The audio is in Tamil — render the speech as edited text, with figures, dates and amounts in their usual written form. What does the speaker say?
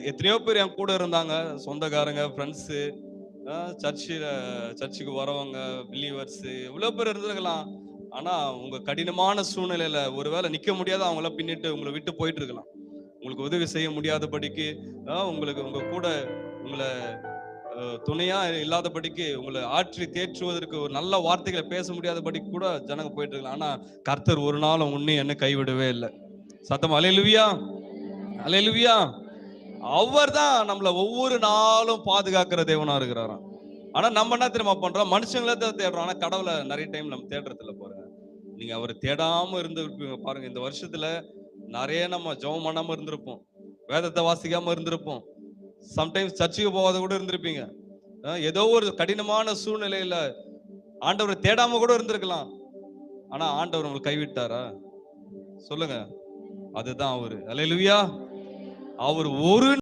எத்தனையோ பேர் என் கூட இருந்தாங்க, சொந்தக்காரங்க, ஃப்ரெண்ட்ஸு, சர்ச்சுக்கு வரவங்க, பிலீவர்ஸ், எவ்வளவு பேர் இருந்திருக்கலாம். ஆனா உங்க கடினமான சூழ்நிலையில ஒருவேளை நிக்க முடியாத அவங்கள பின்னிட்டு உங்களை விட்டு போயிட்டு இருக்கலாம். உங்களுக்கு உதவி செய்ய முடியாதபடிக்கு, உங்களுக்கு உங்க கூட உங்களை துணையா இல்லாதபடிக்கு, உங்களை ஆற்றி தேற்றுவதற்கு ஒரு நல்ல வார்த்தைகளை பேச முடியாதபடிக்கு கூட ஜனங்க போயிட்டு இருக்கலாம். ஆனா கர்த்தர் ஒரு நாளும் உன்னை என்ன கைவிடவே இல்லை. சத்தம் அல்லேலூயா, அல்லேலூயா. அவர் தான் நம்மள ஒவ்வொரு நாளும் பாதுகாக்கிற தேவனா இருக்கிறாராம். ஆனா நம்ம என்ன தெரியுமா பண்றோம்? மனுஷங்கள தான் தேடுறோம். ஆனா கடவுளை நிறைய டைம் நம்ம தேடுறது இல்ல பாருங்க. நீங்க அவரை தேடாம இருந்திருப்பீங்க பாருங்க. இந்த வருஷத்துல நிறைய நம்ம ஜெபம் பண்ணாம இருந்திருப்போம், வேதத்தை வாசிக்காம இருந்திருப்போம், சம்டைம்ஸ் சர்ச்சுக்கு போகாத கூட இருந்திருப்பீங்க. ஏதோ ஒரு கடினமான சூழ்நிலையில ஆண்டவரை தேடாம கூட இருந்திருக்கலாம். ஆனா ஆண்டவர் உங்களுக்கு கைவிட்டாரா? சொல்லுங்க. அதுதான் அவரு. அல்லேலூயா. அவர் ஒரு